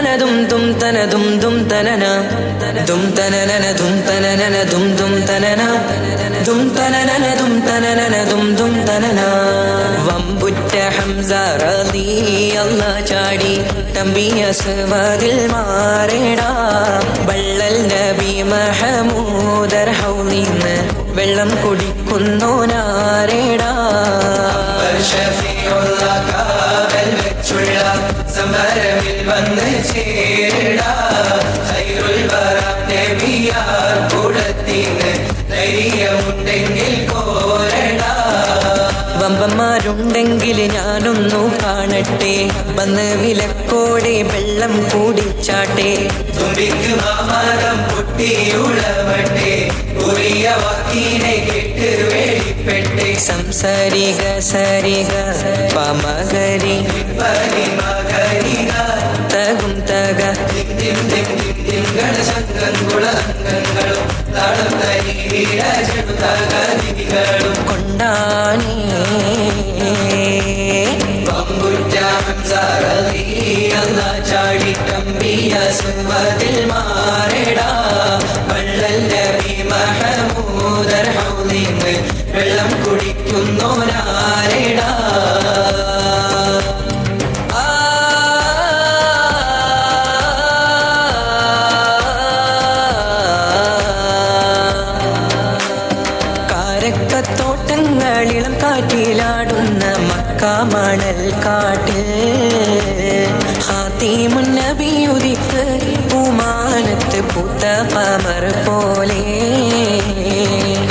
dum dum tana dum dum tanana dum tanana dum tanana dum dum tanana dum tanana dum tanana dum dum tanana വമ്പുറ്റ Hamza റളിയല്ലാഹു ചാടി തമ്പി അസ്വദിൽ മാറേടാ ബള്ളൽ നബി മഹമൂദർ ഹൗലിന്ന് വെള്ളം കുടിക്കുന്നോനാരേടാ സമരമിൽ വന്ന് ചേരടാ ഖൈറുൽ വറ നബിയാർ കൂടത്തിന് ധൈര്യമുണ്ടെങ്കിൽ കോരടാ വമ്പന്മാരുണ്ടെങ്കിൽ ഞാനൊന്നു കാണട്ടെ വന്ന് വിലക്കോടെ വെള്ളം കൂടിച്ചാട്ടെ തുമ്പിക്ക് മാമരം പൊട്ടിയുളവട്ടെ ഉറിയ വാക്കിനെ കേട്ട് വേളിപ്പെട്ടെ സംസാരിക സരിക പമകരി പരിമകരിക തകും തക ശങ്കങ്ങളും താളം തരി വീരജടുതകളും കൊണ്ടാനേ ചാടി തമ്പിയ സുവദിൽ മാറടാ വള്ളൽ നബി മഹമൂദർ ഹൗലിന്ന് വെള്ളം കുടിക്കുന്നോനാരടാ കാരക്കത്തോട്ടങ്ങളിളം കാറ്റിലാടുന്ന മക്കാമണൽ കാട്ടിൽ ഖാതിമുൻ നബി ഉദിത്ത് പൂമാനത്ത് പൂത്ത ഖമർ പോലെ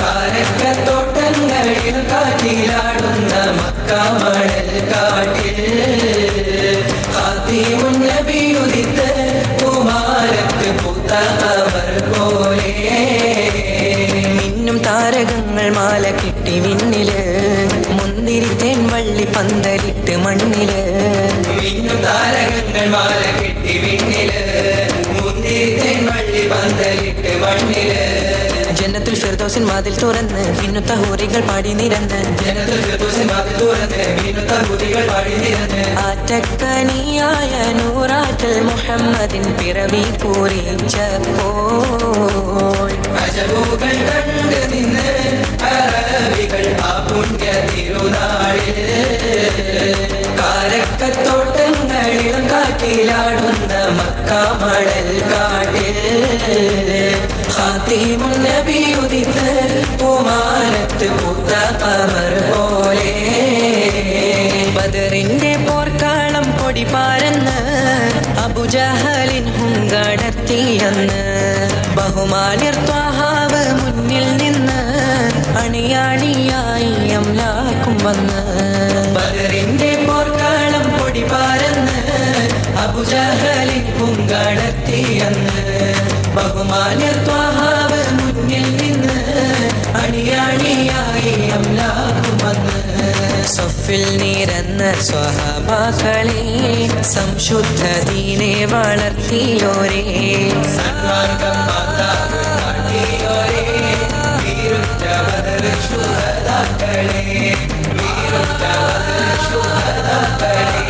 കാരക്കത്തോട്ടങ്ങളിൽ കാറ്റിലാടുന്ന മക്കാമണൽ കാട്ടിൽ ഖാതിമുൻ നബി ഉദിത്ത് പൂമാനത്ത് പൂത്ത ഖമർ പോലെ മിന്നും താരകങ്ങൾ മാല കിട്ടി വിണ്ണില് മുന്തിരിത്തേൻ വള്ളി പന്തലിട്ട് മണ്ണില് മിന്നും താരകങ്ങൾ മാല കിട്ടി വിണ്ണില് മുന്തിരിത്തേൻ വള്ളി പന്തലിട്ട് മണ്ണില് ജന്നത്തുൽ ഫിർദൗസിൻ വാതിൽ തുറന്ന് മിന്നുത്ത ഹൂറികൾ പാടി നിരന്ന് ജന്നത്തുൽ ഫിർദൗസിൻ വാതിൽ തുറന്ന് മിന്നുത്ത ഹൂറികൾ പാടി നിരന്ന് ആറ്റക്കനിയായ നൂറാറ്റൽ മുഹമ്മദിൻ പിറവി പൂരിച്ചപ്പോൾ അജബുകൾ കണ്ട് നിന്ന് അറബികൾ ആ പുണ്യ തിരുനാളിൽ കാരക്കത്തോട്ടങ്ങളിലും കാറ്റിലാടുന്ന മക്കാമണൽ കാട്ടിൽ ഖാതിമുൻ നബി ഉദിത്ത് പൂമാനത്ത് പൂത്ത ഖമർ പോലെ ബദറിന്റെ പോർക്കാളം പൊടി പാരന്ന് അബുജഹലിൻ ഹുങ്കടത്തിയെന്ന് ബഹുമാന്യർ ത്വാഹാവ് മുന്നിൽ നിന്ന് അണിയാണിയായി അംലാക്കും വന്ന് ബദറിന്റെ പോർക്കാളം പൊടി പാരന്ന് അബുജഹലിൻ ഹുങ്കടത്തിയെന്ന് ബഹുമാന്യർ ത്വാഹാവ് മുന്നിൽ നിന്ന് അണിയാണിയായി അംലാക്കും വന്ന് സഫിൽ നിരന്ന സ്വഹാബാക്കളെ സംശുദ്ധ ദീനെ വളർത്തിയോരേ സന്മാർഗം മാതാവിയോരേ വീരുറ്റ ബദർ ശുഹദാക്കളെ വീരുറ്റ ബദർ ശുഹദാക്കളെ